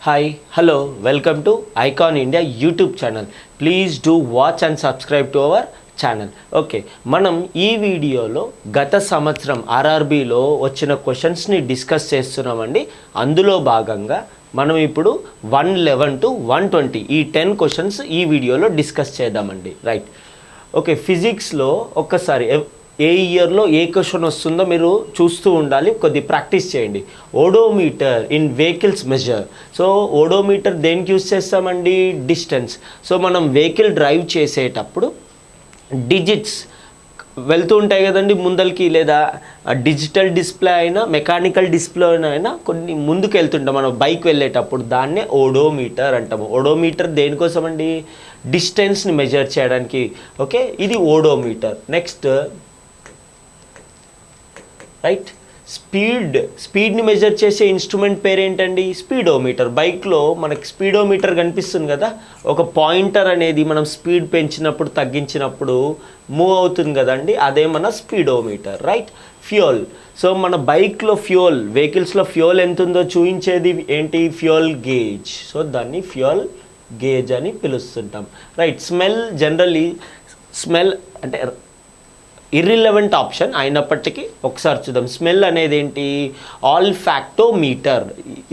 Hi, hello, welcome to Icon India YouTube channel. Please do watch and subscribe to our channel. Okay, మనం ఈ వీడియోలో గత సంవత్సరం ఆర్ఆర్బీలో వచ్చిన క్వశ్చన్స్ని డిస్కస్ చేస్తున్నామండి. అందులో భాగంగా మనం ఇప్పుడు 111 to 120 ఈ 10 క్వశ్చన్స్ ఈ వీడియోలో డిస్కస్ చేద్దామండి. Right, okay. ఫిజిక్స్లో ఒక్కసారి ఏ ఇయర్లో ఏ క్వశ్చన్ వస్తుందో మీరు చూస్తూ ఉండాలి, కొద్ది ప్రాక్టీస్ చేయండి. Odometer in vehicles measure. So odometer దేనికి యూస్ చేస్తామండి? డిస్టెన్స్. సో మనం వెహికల్ డ్రైవ్ చేసేటప్పుడు డిజిట్స్ వెళ్తూ ఉంటాయి కదండి ముందరికి, లేదా డిజిటల్ డిస్ప్లే అయినా మెకానికల్ డిస్ప్లే అయినా కొన్ని ముందుకు వెళ్తుంటాం మనం బైక్ వెళ్ళేటప్పుడు, దాన్నే ఓడోమీటర్ అంటాము. ఓడోమీటర్ దేనికోసం అండి? డిస్టెన్స్ని మెజర్ చేయడానికి. ఓకే, ఇది ఓడోమీటర్. నెక్స్ట్ రైట్, స్పీడ్ని మెజర్ చేసే ఇన్స్ట్రుమెంట్ పేరు ఏంటండి? స్పీడోమీటర్. బైక్లో మనకి స్పీడోమీటర్ కనిపిస్తుంది కదా, ఒక పాయింటర్ అనేది మనం స్పీడ్ పెంచినప్పుడు తగ్గించినప్పుడు మూవ్ అవుతుంది కదండి, అదే మన స్పీడోమీటర్. Right, fuel. సో మన బైక్లో ఫ్యూయల్, వెహికల్స్లో ఫ్యూయల్ ఎంత ఉందో చూపించేది ఏంటి? Fuel gauge. సో దాన్ని ఫ్యూయల్ గేజ్ అని పిలుస్తుంటాం. Right, smell. జనరల్లీ స్మెల్ అంటే ఇర్రిలవెంట్ ఆప్షన్ అయినప్పటికీ ఒకసారి చూద్దాం. స్మెల్ అనేది ఏంటి? Olfactometer.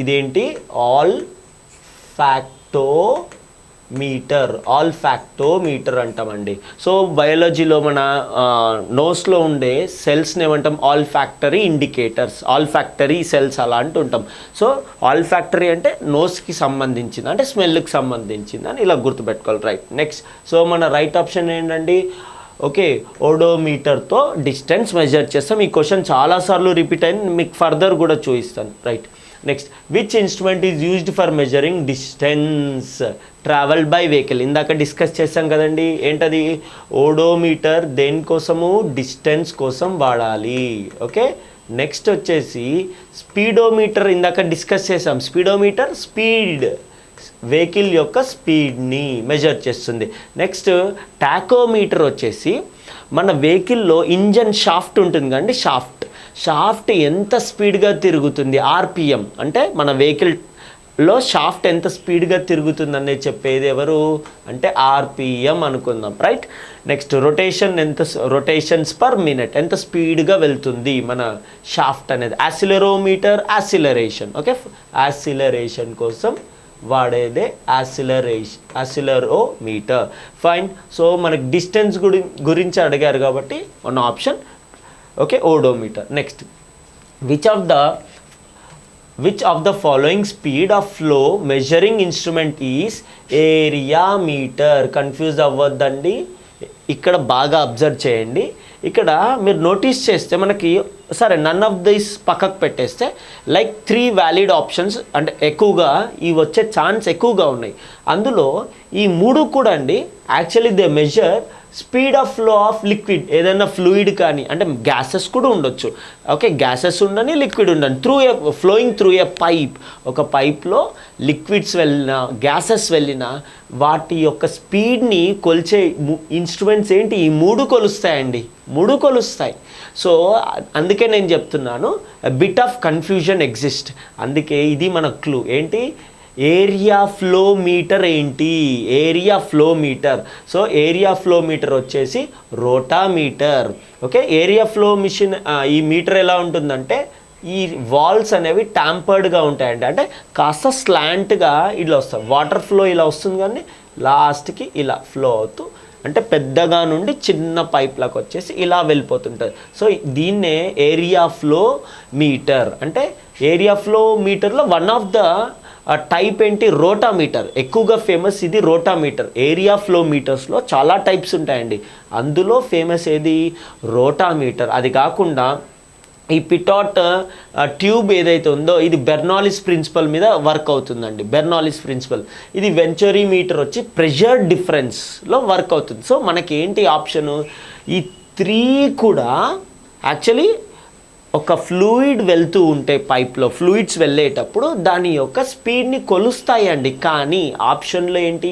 ఇదేంటి? ఆల్ ఫ్యాక్టోమీటర్. ఆల్ ఫ్యాక్టోమీటర్ అంటామండి. సో బయాలజీలో మన నోస్లో ఉండే సెల్స్ని ఏమంటాం? All factory indicators, all factory cells అలా అంటుంటాం. సో ఆల్ ఫ్యాక్టరీ అంటే నోస్కి సంబంధించింది, అంటే స్మెల్కి సంబంధించింది అని ఇలా గుర్తుపెట్టుకోవాలి. Right, next. సో మన రైట్ ఆప్షన్ ఏంటండి? ఓకే, ఓడోమీటర్తో డిస్టెన్స్ మెజర్ చేస్తాం. ఈ క్వశ్చన్ చాలాసార్లు రిపీట్ అయింది, మీకు ఫర్దర్ కూడా చూపిస్తాను. Right, next. Which instrument is used for measuring distance travel by vehicle? ఇందాక డిస్కస్ చేస్తాం కదండి, ఏంటది? ఓడోమీటర్ దేనికోసము? డిస్టెన్స్ కోసం వాడాలి. ఓకే, నెక్స్ట్ వచ్చేసి స్పీడోమీటర్. ఇందాక డిస్కస్ చేసాం. స్పీడోమీటర్ స్పీడ్, వెహికల్ యొక్క స్పీడ్ని మెజర్ చేస్తుంది. నెక్స్ట్ టాకోమీటర్ వచ్చేసి మన వెహికల్లో ఇంజన్ షాఫ్ట్ ఉంటుంది కదండి, షాఫ్ట్ ఎంత స్పీడ్గా తిరుగుతుంది, ఆర్పిఎం అంటే మన వెహికల్లో షాఫ్ట్ ఎంత స్పీడ్గా తిరుగుతుంది అనేది చెప్పేది ఎవరు అంటే ఆర్పిఎం అనుకుందాం. Right, next rotation. Rotations per minute, ఎంత స్పీడ్గా వెళ్తుంది మన షాఫ్ట్ అనేది. యాసిలరోమీటర్, యాసిలరేషన్. ఓకే, యాసిలరేషన్ కోసం వాడేదే యాసిలరోమీటర్. ఫైన్. సో మనకి డిస్టెన్స్ గురించి అడిగారు కాబట్టి మన option okay odometer. Next, which of the following speed of flow measuring instrument is area meter? Confuse అవ్వద్దండి, ఇక్కడ బాగా అబ్జర్వ్ చేయండి. ఇక్కడ మీరు నోటీస్ చేస్తే మనకి సరే నన్ ఆఫ్ దిస్ పక్కకు పెట్టేస్తే లైక్ 3 వ్యాలిడ్ ఆప్షన్స్, అంటే ఎక్కువగా ఇవి వచ్చే ఛాన్స్ ఎక్కువగా ఉన్నాయి. అందులో ఈ 3 కూడా అండి actually they measure speed of flow of liquid. ఏదైనా ఫ్లూయిడ్ కానీ, అంటే గ్యాసెస్ కూడా ఉండొచ్చు. ఓకే, గ్యాసెస్ ఉండని, లిక్విడ్ ఉండని, ఫ్లోయింగ్ త్రూ ఏ పైప్. ఒక పైప్లో లిక్విడ్స్ వెళ్ళినా గ్యాసెస్ వెళ్ళినా వాటి యొక్క స్పీడ్ని కొలిచే ఇన్స్ట్రుమెంట్స్ ఏంటి? ఈ 3 కొలుస్తాయండి, 3 కొలుస్తాయి. సో అందుకే నేను చెప్తున్నాను బిట్ ఆఫ్ కన్ఫ్యూజన్ ఎగ్జిస్ట్. అందుకే ఇది మన క్లూ. ఏంటి? Area flow meter. ఏంటి? Area flow meter. So area flow meter వచ్చేసి rotameter. Okay, area flow machine. ఈ మీటర్ ఎలా ఉంటుందంటే ఈ వాల్స్ అనేవి ట్యాంపర్డ్గా ఉంటాయండి, అంటే కాస్త స్లాంట్గా ఇలా వస్తాయి. వాటర్ ఫ్లో ఇలా వస్తుంది కానీ లాస్ట్కి ఇలా ఫ్లో అవుతూ, అంటే పెద్దగా నుండి చిన్న పైప్లకు వచ్చేసి ఇలా వెళ్ళిపోతుంటుంది. సో దీన్నే ఏరియా ఫ్లో మీటర్. అంటే ఏరియా ఫ్లో మీటర్లో వన్ ఆఫ్ ద టైప్ ఏంటి? రోటామీటర్. ఎక్కువగా ఫేమస్ ఇది రోటామీటర్. ఏరియా ఫ్లో మీటర్స్లో చాలా టైప్స్ ఉంటాయండి, అందులో ఫేమస్ ఏది? రోటామీటర్. అది కాకుండా ఈ పిటాట్ ట్యూబ్ ఏదైతే ఉందో ఇది బెర్నాలిస్ ప్రిన్సిపల్ మీద వర్క్ అవుతుందండి. Bernoulli's principle. ఇది వెంచరీ మీటర్ వచ్చి ప్రెషర్ డిఫరెన్స్లో వర్క్ అవుతుంది. సో మనకి ఏంటి ఆప్షను? ఈ 3 కూడా యాక్చువల్లీ ఒక ఫ్లూయిడ్ వెళ్తూ ఉంటే పైప్లో ఫ్లూయిడ్స్ వెళ్ళేటప్పుడు దాని యొక్క స్పీడ్ని కొలుస్తాయండి. కానీ ఆప్షన్లో ఏంటి?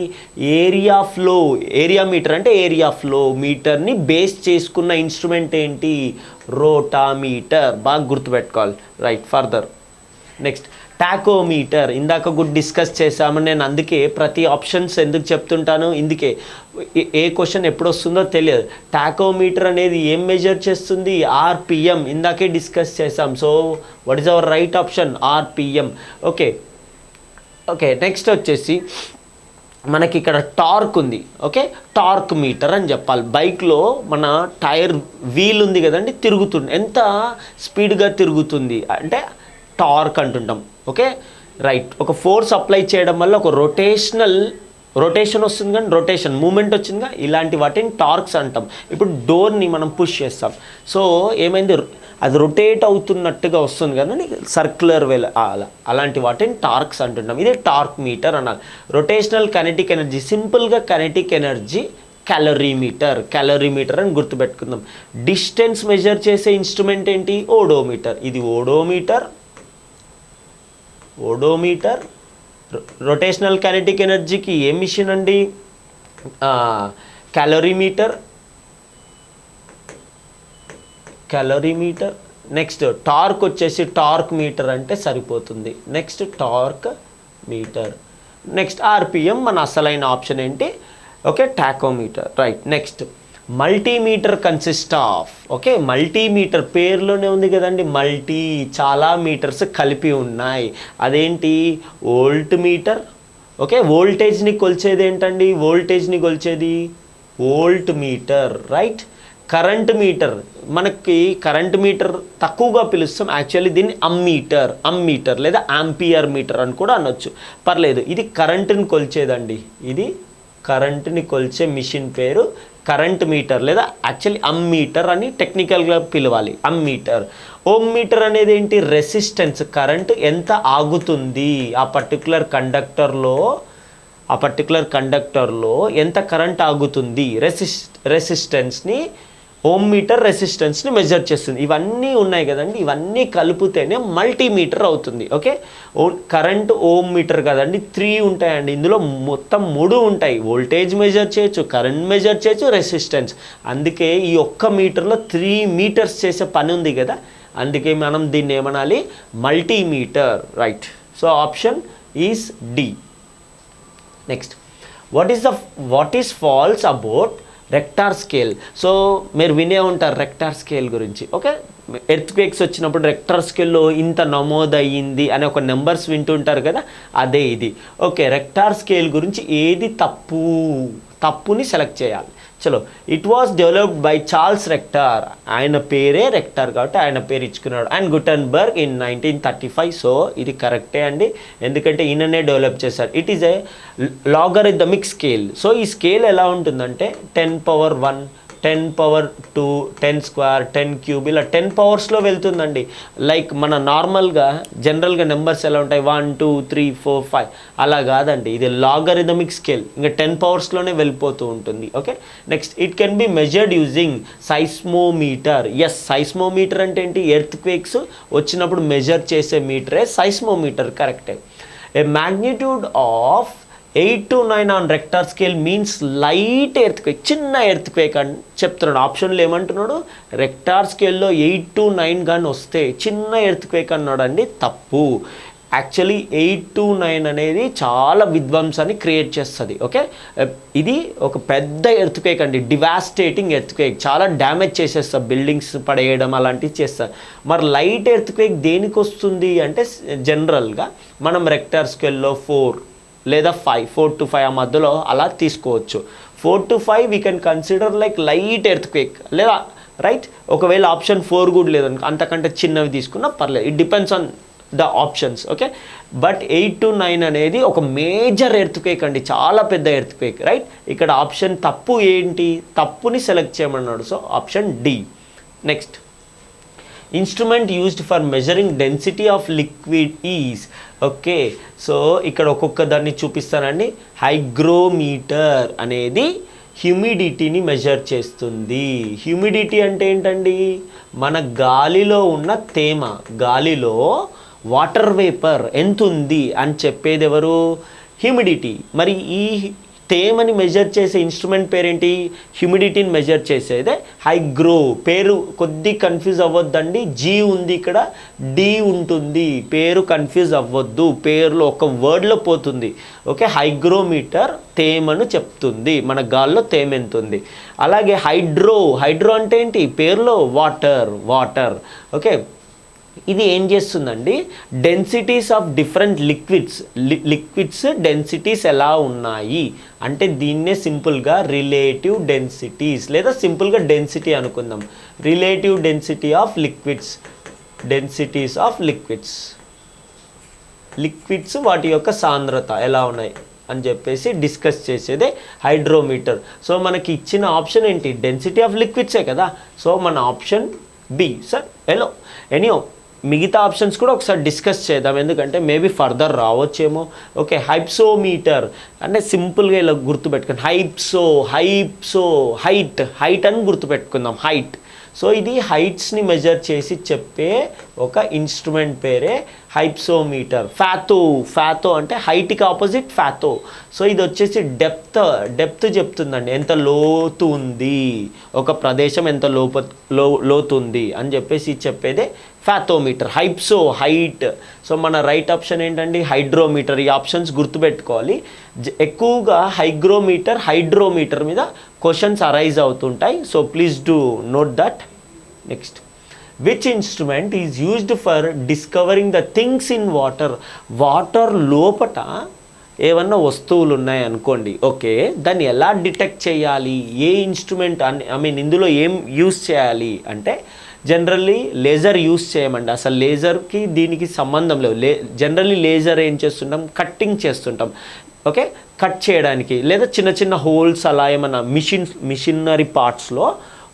Area meter. అంటే ఏరియా ఫ్లో మీటర్ని బేస్ చేసుకున్న ఇన్స్ట్రుమెంట్ ఏంటి? రోటామీటర్. బాగా గుర్తుపెట్టుకోవాలి. Right, further. నెక్స్ట్, టాకోమీటర్ ఇందాక కూడా డిస్కస్ చేసాము. నేను అందుకే ప్రతి ఆప్షన్స్ ఎందుకు చెప్తుంటాను, ఇందుకే ఏ క్వశ్చన్ ఎప్పుడు వస్తుందో తెలియదు. టాకోమీటర్ అనేది ఏం మెజర్ చేస్తుంది? ఆర్పిఎం. ఇందాకే డిస్కస్ చేసాం. So what is our right option? RPM. Okay okay next వచ్చేసి మనకి ఇక్కడ టార్క్ ఉంది. ఓకే, టార్క్ మీటర్ అని చెప్పాలి. బైక్లో మన టైర్ వీల్ ఉంది కదండి, తిరుగుతుంది. ఎంత స్పీడ్గా తిరుగుతుంది అంటే టార్క్ అంటుంటాం. Okay right. ఒక ఫోర్స్ అప్లై చేయడం వల్ల ఒక రొటేషన్ వస్తుంది, కానీ రొటేషన్ మూమెంట్ వచ్చిందిగా, ఇలాంటి వాటిని టార్క్స్ అంటాం. ఇప్పుడు డోర్ని మనం పుష్ చేస్తాం. సో ఏమైంది, అది రొటేట్ అవుతున్నట్టుగా వస్తుంది కదండి, సర్క్యులర్ వేల అలాంటి వాటిని టార్క్స్ అంటుంటాం. ఇది టార్క్ మీటర్ అనాలి. రొటేషనల్ కైనెటిక్ ఎనర్జీ, సింపుల్గా కైనెటిక్ ఎనర్జీ క్యాలరీమీటర్ అని గుర్తుపెట్టుకుందాం. డిస్టెన్స్ మెజర్ చేసే ఇన్స్ట్రుమెంట్ ఏంటి? ఓడోమీటర్. ఇది ఓడోమీటర్. రొటేషనల్ కైనెటిక్ ఎనర్జీకి ఏ మిషన్ అండి? క్యాలరీమీటర్. నెక్స్ట్ టార్క్ వచ్చేసి టార్క్ మీటర్ అంటే సరిపోతుంది. Next torque meter. Next RPM. మన అసలైన ఆప్షన్ ఏంటి? Okay, tachometer. Right. Next multimeter consist of. Okay, multimeter పేరులోనే ఉంది కదండి, మల్టీ, చాలా మీటర్స్ కలిపి ఉన్నాయి. అదేంటి? Volt meter. ఓకే, వోల్టేజ్ని కొలిచేది ఏంటండి? Volt meter. Right. Current meter, మనకి కరెంట్ మీటర్ తక్కువగా పిలుస్తాం, యాక్చువల్లీ దీన్ని అమ్మీటర్ లేదా ఆంపియర్ మీటర్ అని కూడా అనొచ్చు, పర్లేదు. ఇది కరెంటుని కొలిచేదండి. ఇది కరెంటుని కొలిచే మిషన్ పేరు కరెంట్ మీటర్ లేదా యాక్చువల్లీ అమ్మీటర్ అని టెక్నికల్గా పిలవాలి. అమ్మీటర్. ఓమ్ మీటర్ అనేది ఏంటి? రెసిస్టెన్స్, కరెంట్ ఎంత ఆగుతుంది ఆ పర్టికులర్ కండక్టర్లో ఎంత కరెంట్ ఆగుతుంది, రెసిస్టెన్స్ని ఓమ్ మీటర్ రెసిస్టెన్స్ని మెజర్ చేస్తుంది. ఇవన్నీ ఉన్నాయి కదండి, ఇవన్నీ కలిపితేనే మల్టీమీటర్ అవుతుంది. ఓకే, కరెంట్ ఓమ్ మీటర్ కదండి, 3 ఉంటాయండి. ఇందులో మొత్తం 3 ఉంటాయి. వోల్టేజ్ మెజర్ చేయొచ్చు, కరెంట్ మెజర్ చేయొచ్చు, రెసిస్టెన్స్. అందుకే ఈ ఒక్క మీటర్లో 3 మీటర్స్ చేసే పని ఉంది కదా, అందుకే మనం దీన్ని ఏమనాలి? Multimeter. Right. So option is D. Next, what is false about Richter scale? So మీరు వినే ఉంటారు రెక్టార్ స్కేల్ గురించి. ఓకే, ఎర్త్క్వేక్స్ వచ్చినప్పుడు రెక్టార్ స్కేల్లో ఇంత నమోదయ్యింది అనే ఒక నెంబర్స్ వింటుంటారు కదా, అదే ఇది. ఓకే, రెక్టార్ స్కేల్ గురించి ఏది తప్పుని సెలెక్ట్ చేయాలి. చలో, it was developed by Charles Richter. ఆయన పేరే రెక్టార్ కాబట్టి ఆయన పేరు ఇచ్చుకున్నాడు. And Gutenberg in 1935. సో ఇది కరెక్టే అండి, ఎందుకంటే ఈయననే డెవలప్ చేశారు. It is a logarithmic scale. So ఈ స్కేల్ ఎలా ఉంటుందంటే 10^1, 10^2, 10 స్క్వేర్, 10 క్యూబ్, ఇలా 10 పవర్స్లో వెళ్తుందండి. లైక్ మన నార్మల్గా జనరల్గా నెంబర్స్ ఎలా ఉంటాయి, 1, 2, 3, 4, 5, అలా కాదండి. ఇది లాగరిథమిక్ స్కేల్, ఇంకా 10 పవర్స్లోనే వెళ్ళిపోతూ ఉంటుంది. Okay, next, it can be measured using seismometer. Yes, seismometer అంటే ఏంటి? ఎర్త్క్వేక్స్ వచ్చినప్పుడు మెజర్ చేసే మీటరే సైస్మోమీటర్. కరెక్టే. A magnitude of 8 to 9 on Richter scale means light earthquake, చిన్న ఎర్త్క్వేక్ అని చెప్తున్నాడు. ఆప్షన్లు ఏమంటున్నాడు? రెక్టార్ స్కేల్లో 8 to 9 కానీ వస్తే చిన్న ఎర్త్క్వేక్ అన్నాడు అండి, తప్పు. యాక్చువల్లీ 8 to 9 అనేది చాలా విధ్వంసాన్ని క్రియేట్ చేస్తుంది. ఓకే, ఇది ఒక పెద్ద ఎర్త్క్వేక్ అండి, డివాస్టేటింగ్ ఎర్త్క్వేక్, చాలా డ్యామేజ్ చేసేస్తుంది, బిల్డింగ్స్ పడేయడం అలాంటివి చేస్తారు. మరి లైట్ ఎర్త్క్వేక్ దేనికి వస్తుంది అంటే జనరల్గా మనం రెక్టార్ స్కేల్లో 4 లేదా 5, 4 to 5 ఆ మధ్యలో అలా తీసుకోవచ్చు. 4 to 5 we can consider like light earthquake, లేదా రైట్. ఒకవేళ ఆప్షన్ 4 కూడా లేదనుకో, అంతకంటే చిన్నవి తీసుకున్నా పర్లేదు. It depends on the options. Okay, but 8 to 9 అనేది ఒక మేజర్ ఎర్త్క్వేక్ అండి, చాలా పెద్ద ఎర్త్క్వేక్. రైట్. ఇక్కడ ఆప్షన్ తప్పు ఏంటి? తప్పుని సెలెక్ట్ చేయమన్నాడు. So option D. Next, instrument used for measuring density of liquid is. Okay, so ఇక్కడ ఒక్కొక్క దాన్ని చూపిస్తానండి. హైగ్రోమీటర్ అనేది హ్యూమిడిటీని మెజర్ చేస్తుంది. హ్యూమిడిటీ అంటే ఏంటండి? మన గాలిలో ఉన్న తేమ, గాలిలో వాటర్ వేపర్ ఎంత ఉంది అని చెప్పేది ఎవరు? హ్యూమిడిటీ. మరి ఈ తేమని మెజర్ చేసే ఇన్స్ట్రుమెంట్ పేరేంటి? హ్యూమిడిటీని మెజర్ చేసేదే హైగ్రో. పేరు కొద్ది కన్ఫ్యూజ్ అవ్వద్దండి, జీ ఉంది ఇక్కడ, డి ఉంటుంది, పేరు కన్ఫ్యూజ్ అవ్వద్దు, పేరులో ఒక వర్డ్లో పోతుంది. ఓకే, హైగ్రోమీటర్ తేమను చెప్తుంది, మన గాల్లో తేమ ఎంత ఉంది. అలాగే హైడ్రో అంటే ఏంటి? పేరులో వాటర్. ఓకే, ఇది ఏం చేస్తుందండి? Densities of different liquids densities ఎలా ఉన్నాయి అంటే దీన్నే సింపుల్గా రిలేటివ్ డెన్సిటీస్ లేదా సింపుల్గా డెన్సిటీ అనుకుందాం. రిలేటివ్ డెన్సిటీ ఆఫ్ లిక్విడ్స్ వాటి యొక్క సాంద్రత ఎలా ఉన్నాయి అని చెప్పేసి డిస్కస్ చేసేదే హైడ్రోమీటర్. సో మనకి ఇచ్చిన ఆప్షన్ ఏంటి? డెన్సిటీ ఆఫ్ లిక్విడ్సే కదా. సో మన ఆప్షన్ బి. సార్ ఎనీహో మిగతా ఆప్షన్స్ కూడా ఒకసారి డిస్కస్ చేద్దాం, ఎందుకంటే మేబీ ఫర్దర్ రావచ్చేమో. ఓకే, హైప్సోమీటర్ అంటే సింపుల్గా ఇలా గుర్తుపెట్టుకుందాం. హైట్ అని గుర్తుపెట్టుకుందాం, హైట్. సో ఇది హైట్స్ని మెజర్ చేసి చెప్పే ఒక ఇన్స్ట్రుమెంట్ పేరే హైప్సోమీటర్. ఫ్యాతో అంటే హైట్కి ఆపోజిట్ ఫ్యాతో. సో ఇది వచ్చేసి డెప్త్ చెప్తుందండి, ఎంత లోతు ఉంది ఒక ప్రదేశం, ఎంత లోతు ఉంది అని చెప్పేసి చెప్పేదే ఫ్యాథోమీటర్. హైట్. సో మన రైట్ ఆప్షన్ ఏంటండి? హైడ్రోమీటర్. ఈ ఆప్షన్స్ గుర్తుపెట్టుకోవాలి. ఎక్కువగా హైడ్రోమీటర్ మీద క్వశ్చన్స్ అరైజ్ అవుతుంటాయి. So please do note that. Next, which instrument is used for discovering the things in water లోపట ఏమన్నా వస్తువులు ఉన్నాయి అనుకోండి. ఓకే, దాన్ని ఎలా డిటెక్ట్ చేయాలి? ఏ ఇన్స్ట్రుమెంట్ ఇందులో ఏం యూజ్ చేయాలి అంటే జనరల్లీ లేజర్ యూస్ చేయమండి. అసలు లేజర్కి దీనికి సంబంధం లేదు. జనరల్లీ లేజర్ ఏం చేస్తుంటాం? కట్టింగ్ చేస్తుంటాం. ఓకే, కట్ చేయడానికి లేదా చిన్న చిన్న హోల్స్ అలా ఏమన్నా మిషనరీ పార్ట్స్లో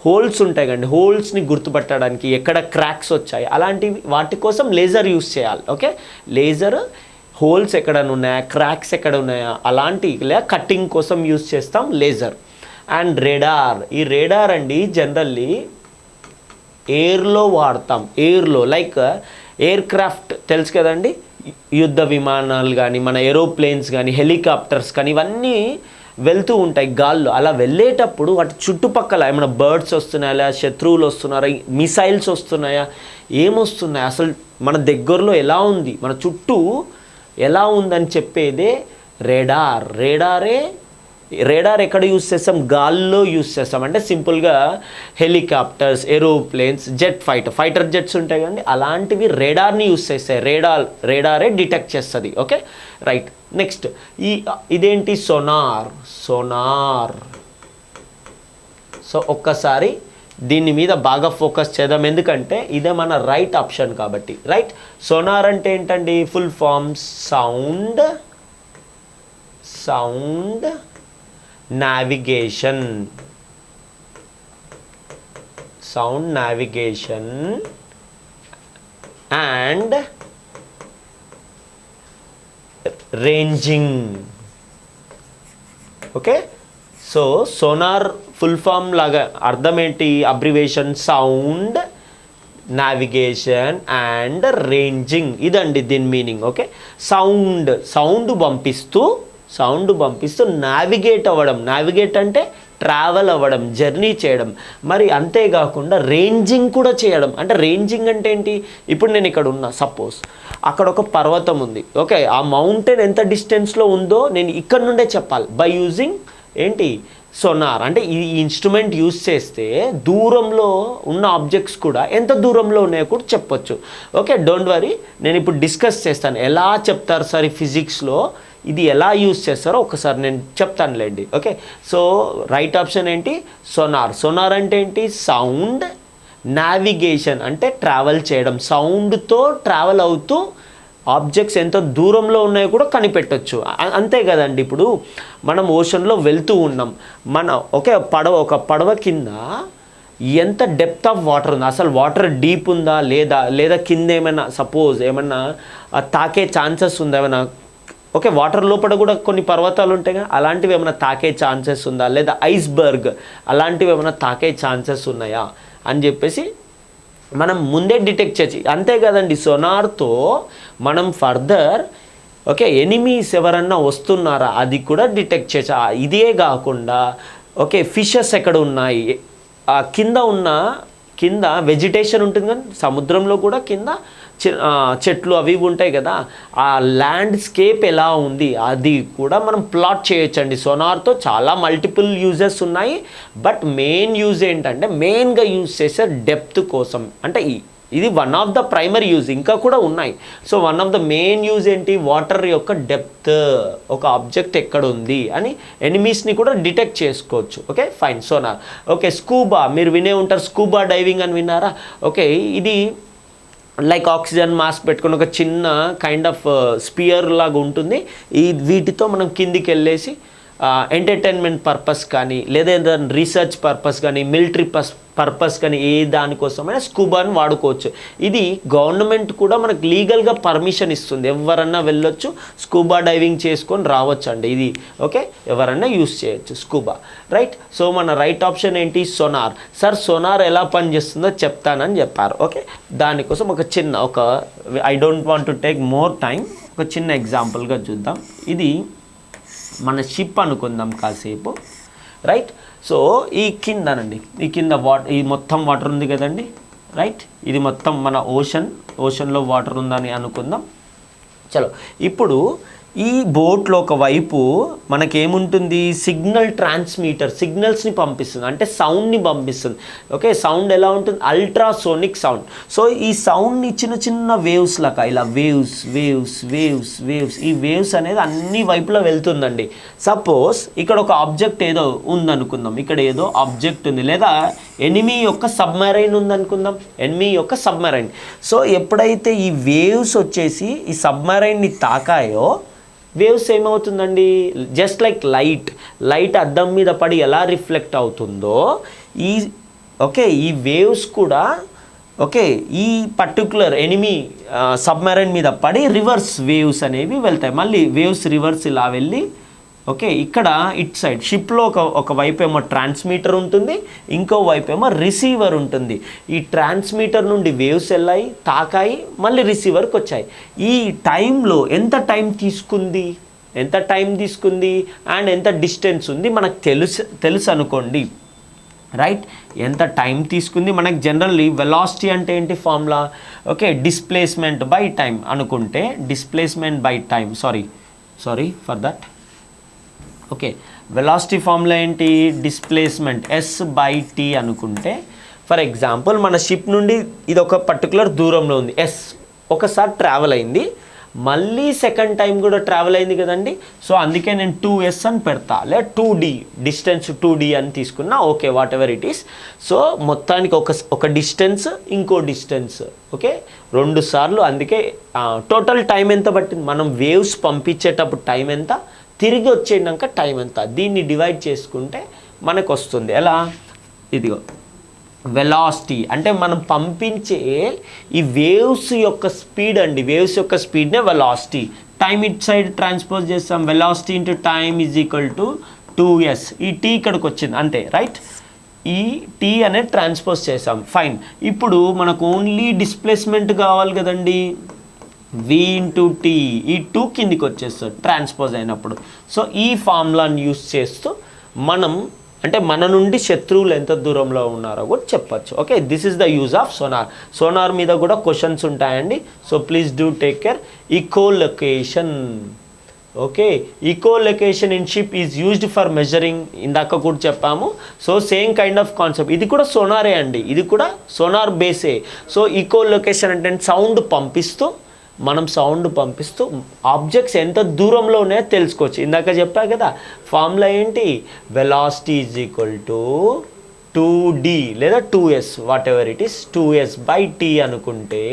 హోల్స్ ఉంటాయి కండి, హోల్స్ని గుర్తుపట్టడానికి ఎక్కడ క్రాక్స్ వచ్చాయి అలాంటివి వాటి కోసం లేజర్ యూస్ చేయాలి. ఓకే, లేజర్ హోల్స్ ఎక్కడ ఉన్నాయా, క్రాక్స్ ఎక్కడ ఉన్నాయా అలాంటి లేదా కట్టింగ్ కోసం యూస్ చేస్తాం లేజర్. And radar. ఈ రేడార్ అండి జనరల్లీ ఎయిర్లో వాడతాం. లైక్ ఎయిర్ క్రాఫ్ట్ తెలుసు కదండి, యుద్ధ విమానాలు కానీ మన ఏరోప్లేన్స్ కానీ హెలికాప్టర్స్ కానీ ఇవన్నీ వెళ్తూ ఉంటాయి గాల్లో. అలా వెళ్ళేటప్పుడు వాటి చుట్టుపక్కల ఏమైనా బర్డ్స్ వస్తున్నాయా, శత్రువులు వస్తున్నారా, మిసైల్స్ వస్తున్నాయా, ఏమొస్తున్నాయి, అసలు మన దగ్గరలో ఎలా ఉంది, మన చుట్టూ ఎలా ఉందని చెప్పేదే రేడార్. రేడార్ ఎక్కడ యూస్ చేస్తాం? గాల్లో యూస్ చేస్తాం. అంటే సింపుల్గా హెలికాప్టర్స్, ఏరోప్లేన్స్, ఫైటర్ జెట్స్ ఉంటాయి కదండి, అలాంటివి రేడార్ని యూస్ చేస్తాయి. రేడారే డిటెక్ట్ చేస్తుంది. Okay, right. నెక్స్ట్, ఇదేంటి? సోనార్. సో ఒక్కసారి దీని మీద బాగా ఫోకస్ చేద్దాం, ఎందుకంటే ఇదే మన రైట్ ఆప్షన్ కాబట్టి. రైట్, సోనార్ అంటే ఏంటండి? Full form sound navigation and ranging. Okay, so sonar full form లాగా అర్థం ఏంటి? Abbreviation sound, navigation and ranging, ఇదండి దీని మీనింగ్. ఓకే, సౌండ్ పంపిస్తూ నావిగేట్ అంటే ట్రావెల్ అవ్వడం, జర్నీ చేయడం. మరి అంతేకాకుండా రేంజింగ్ కూడా చేయడం. అంటే రేంజింగ్ అంటే ఏంటి? ఇప్పుడు నేను ఇక్కడ ఉన్నా, సపోజ్ అక్కడ ఒక పర్వతం ఉంది. ఓకే, ఆ మౌంటైన్ ఎంత డిస్టెన్స్లో ఉందో నేను ఇక్కడ నుండే చెప్పాలి బై యూజింగ్ ఏంటి? సోనార్. అంటే ఈ ఇన్స్ట్రుమెంట్ యూజ్ చేస్తే దూరంలో ఉన్న ఆబ్జెక్ట్స్ కూడా ఎంత దూరంలో ఉన్నాయో కూడా చెప్పొచ్చు. ఓకే, డోంట్ వరీ, నేను ఇప్పుడు డిస్కస్ చేస్తాను ఎలా చెప్తారు సార్ ఈ ఫిజిక్స్లో, ఇది ఎలా యూజ్ చేస్తారో ఒకసారి నేను చెప్తానులేండి. ఓకే, సో రైట్ ఆప్షన్ ఏంటి? సోనార్ అంటే ఏంటి? సౌండ్. నావిగేషన్ అంటే ట్రావెల్ చేయడం, సౌండ్తో ట్రావెల్ అవుతూ ఆబ్జెక్ట్స్ ఎంత దూరంలో ఉన్నాయో కూడా కనిపెట్టవచ్చు. అంతే కదండి. ఇప్పుడు మనం ఓషన్లో వెళ్తూ ఉన్నాం, ఒక పడవ కింద ఎంత డెప్త్ ఆఫ్ వాటర్ ఉంది, అసలు వాటర్ డీప్ ఉందా లేదా కింద ఏమైనా సపోజ్ ఏమన్నా తాకే ఛాన్సెస్ ఉందా, ఏమైనా ఓకే వాటర్ లోపల కూడా కొన్ని పర్వతాలు ఉంటాయి కదా, అలాంటివి ఏమైనా తాకే ఛాన్సెస్ ఉందా, లేదా ఐస్బర్గ్ అలాంటివి ఏమైనా తాకే ఛాన్సెస్ ఉన్నాయా అని చెప్పేసి మనం ముందే డిటెక్ట్ చేసి, అంతే కదండి. సోనార్తో మనం ఫర్దర్ ఓకే, ఎనిమీస్ ఎవరన్నా వస్తున్నారా అది కూడా డిటెక్ట్ చేసా. ఇదే కాకుండా ఓకే, ఫిషెస్ ఎక్కడ ఉన్నాయి, కింద వెజిటేషన్ ఉంటుంది కానీ సముద్రంలో కూడా కింద చెట్లు అవి ఉంటాయి కదా, ఆ ల్యాండ్స్కేప్ ఎలా ఉంది అది కూడా మనం ప్లాట్ చేయొచ్చండి సోనార్తో. చాలా మల్టిపుల్ యూజెస్ ఉన్నాయి, బట్ మెయిన్ యూజ్ ఏంటంటే మెయిన్గా యూజ్ చేసే డెప్త్ కోసం. అంటే ఇది one of the primary use, ఇంకా కూడా ఉన్నాయి. So one of the main use ఏంటి, వాటర్ యొక్క డెప్త్, ఒక ఆబ్జెక్ట్ ఎక్కడ ఉంది అని ఎనిమీస్ని కూడా డిటెక్ట్ చేసుకోవచ్చు. Okay fine, sonar. Okay, scuba మీరు వినే ఉంటారు, స్కూబా డైవింగ్ అని విన్నారా? ఓకే, ఇది లైక్ ఆక్సిజన్ మాస్క్ పెట్టుకుని ఒక చిన్న కైండ్ ఆఫ్ స్పియర్ లాగా ఉంటుంది. వీటితో మనం కిందికి వెళ్ళేసి ఎంటర్టైన్మెంట్ పర్పస్ కానీ లేదా ఏదైనా రీసెర్చ్ పర్పస్ కానీ మిలిటరీ పర్పస్ కానీ ఏ దానికోసమైనా స్కూబాని వాడుకోవచ్చు. ఇది గవర్నమెంట్ కూడా మనకు లీగల్గా పర్మిషన్ ఇస్తుంది, ఎవరన్నా వెళ్ళొచ్చు స్కూబా డైవింగ్ చేసుకొని రావచ్చు అండి ఇది. ఓకే, ఎవరన్నా యూస్ చేయొచ్చు స్కూబా, రైట్. సో మన రైట్ ఆప్షన్ ఏంటి, సోనార్. సార్ సోనార్ ఎలా పనిచేస్తుందో చెప్తానని చెప్పారు. ఓకే, దానికోసం I don't want to take more time, ఒక చిన్న ఎగ్జాంపుల్గా చూద్దాం. ఇది మన షిప్ అనుకుందాం కాసేపు, రైట్. సో ఈ కింద ఈ మొత్తం వాటర్ ఉంది కదండి, రైట్. ఇది మొత్తం మన ఓషన్లో వాటర్ ఉందని అనుకుందాం. చలో, ఇప్పుడు ఈ బోట్లో ఒకవైపు మనకేముంటుంది, సిగ్నల్ ట్రాన్స్మీటర్ సిగ్నల్స్ని పంపిస్తుంది, అంటే సౌండ్ని పంపిస్తుంది. ఓకే, సౌండ్ ఎలా ఉంటుంది, అల్ట్రాసోనిక్ సౌండ్. సో ఈ సౌండ్ని చిన్న వేవ్స్ లాగా ఇలా వేవ్స్ ఈ వేవ్స్ అనేది అన్ని వైపులా వెళ్తుందండి. సపోజ్ ఇక్కడ ఒక ఆబ్జెక్ట్ ఏదో ఉందనుకుందాం, ఇక్కడ ఏదో ఆబ్జెక్ట్ ఉంది, లేదా ఎనిమీ యొక్క సబ్మెరైన్ ఉందనుకుందాం, ఎనిమీ యొక్క సబ్మెరైన్. సో ఎప్పుడైతే ఈ వేవ్స్ వచ్చేసి ఈ సబ్మెరైన్ని తాకాయో, వేవ్స్ ఏమవుతుందండి, జస్ట్ లైక్ లైట్ అద్దం మీద పడి ఎలా రిఫ్లెక్ట్ అవుతుందో ఈ వేవ్స్ కూడా ఈ పర్టికులర్ ఎనిమీ సబ్మెరైన్ మీద పడి రివర్స్ వేవ్స్ అనేవి వెళ్తాయి. మళ్ళీ వేవ్స్ రివర్స్ ఇలా వెళ్ళి ఇక్కడ ఇట్ సైడ్ షిప్లో ఒక వైపు ఏమో ట్రాన్స్మీటర్ ఉంటుంది, ఇంకో వైపు ఏమో రిసీవర్ ఉంటుంది. ఈ ట్రాన్స్మీటర్ నుండి వేవ్స్ వెళ్ళాయి, తాకాయి, మళ్ళీ రిసీవర్కి వచ్చాయి. ఈ టైంలో ఎంత టైం తీసుకుంది అండ్ ఎంత డిస్టెన్స్ ఉంది మనకు తెలుసు అనుకోండి, రైట్. ఎంత టైం తీసుకుంది మనకు జనరల్లీ వెలాసిటీ అంటే ఏంటి ఫార్ములా, డిస్ప్లేస్మెంట్ బై టైం అనుకుంటే, displacement by time sorry for that. Velocity formula ఏంటి, డిస్ప్లేస్మెంట్ S/T అనుకుంటే, ఫర్ ఎగ్జాంపుల్ మన షిప్ నుండి ఇది ఒక పర్టికులర్ దూరంలో ఉంది, S ఒకసారి ట్రావెల్ అయింది, మళ్ళీ సెకండ్ టైం కూడా ట్రావెల్ అయింది కదండి. సో అందుకే నేను 2S అని పెడతా, లేదా 2D డిస్టెన్స్ 2D అని తీసుకున్నా, okay what ever it is. So మొత్తానికి ఒక డిస్టెన్స్ ఇంకో డిస్టెన్స్, రెండు సార్లు. అందుకే టోటల్ టైం ఎంత పట్టింది, మనం వేవ్స్ పంపించేటప్పుడు టైం ఎంత, తిరిగి వచ్చేనాక టైం ఎంత, దీన్ని డివైడ్ చేసుకుంటే మనకు వస్తుంది. ఎలా, ఇదిగో వెలాసిటీ అంటే మనం పంపించే ఈ వేవ్స్ యొక్క స్పీడ్ అండి, వేవ్స్ యొక్క స్పీడ్నే velocity. Time it side transpose చేస్తాం, velocity into time is equal to 2S. ఈ T ఇక్కడికి వచ్చింది అంతే, రైట్. ఈ T అనేది ట్రాన్స్పోజ్ చేసాం, ఫైన్. ఇప్పుడు మనకు ఓన్లీ డిస్ప్లేస్మెంట్ కావాలి కదండి, V ఇంటూ T, ఈ 2 కిందికి వచ్చేస్తుంది ట్రాన్స్పోజ్ అయినప్పుడు. సో ఈ ఫార్ములాని యూస్ చేస్తూ మన నుండి శత్రువులు ఎంత దూరంలో ఉన్నారో కూడా చెప్పచ్చు. This is the use of sonar మీద కూడా క్వశ్చన్స్ ఉంటాయండి. So please do take care. Echolocation, echolocation in ship is used for measuring, ఇందాక కూడా చెప్పాము. So same kind of concept, ఇది కూడా సోనారే అండి, ఇది కూడా సోనార్ బేసే. సో ఈకోలొకేషన్ అంటే మనం సౌండ్ పంపిస్తూ ఆబ్జెక్ట్స్ ఎంత దూరంలో ఉన్నాయో తెలుసుకోవచ్చు. ఇందాక చెప్పా కదా ఫార్ములా ఏంటి, velocity is equal to 2D లేదా 2S what ever it is, 2S/T అనుకుంటే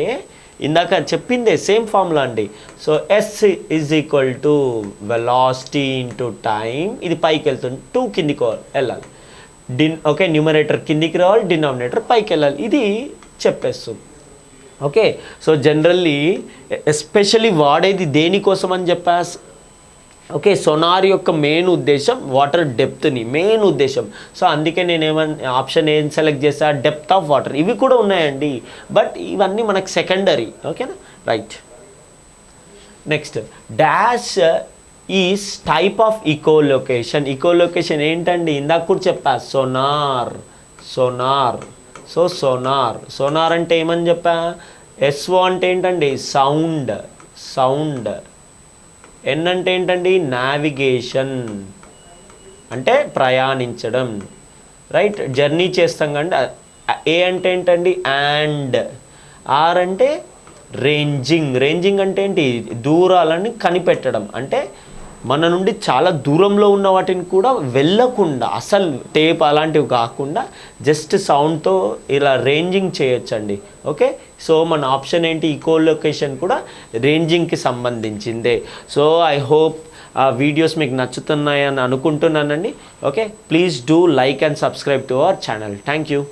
ఇందాక చెప్పిందే సేమ్ ఫార్ములా అండి. So S is equal to velocity into time, ఇది పైకి వెళ్తుంది, 2 కిందికి వెళ్ళాలి, న్యూమరేటర్ కిందికి రావాలి, డినామినేటర్ పైకి వెళ్ళాలి, ఇది చెప్పేస్తుంది. సో జనరల్లీ ఎస్పెషల్లీ వాడేది దేనికోసం అని చెప్పా, సోనార్ యొక్క మెయిన్ ఉద్దేశం వాటర్ డెప్త్ని, మెయిన్ ఉద్దేశం. సో అందుకే నేను ఆప్షన్ ఏం సెలెక్ట్ చేసా, డెప్త్ ఆఫ్ వాటర్. ఇవి కూడా ఉన్నాయండి, బట్ ఇవన్నీ మనకు సెకండరీ. ఓకేనా, right. Next dash is type of echolocation. Echolocation ఏంటండి, ఇందాక కూడా చెప్పా, సోనార్. సో సోనార్ అంటే ఏమని చెప్పా, ఎస్ఓ అంటే ఏంటండి సౌండ్. ఎన్ అంటే ఏంటండి నావిగేషన్, అంటే ప్రయాణించడం, రైట్, జర్నీ చేస్తాం కండి. ఏ అంటే ఏంటండి అండ్. ఆర్ అంటే రేంజింగ్ అంటే ఏంటి, దూరాలని కనిపెట్టడం, అంటే మన నుండి చాలా దూరంలో ఉన్న వాటిని కూడా వెళ్ళకుండా, అసలు టేప్ అలాంటివి కాకుండా జస్ట్ సౌండ్తో ఇలా రేంజింగ్ చేయొచ్చండి. ఓకే, సో మన ఆప్షన్ ఏంటి, ఈకోలొకేషన్ కూడా రేంజింగ్కి సంబంధించిందే. సో ఐ హోప్ ఆ వీడియోస్ మీకు నచ్చుతున్నాయని అనుకుంటున్నానండి. Okay, please do like and subscribe to our channel. Thank you.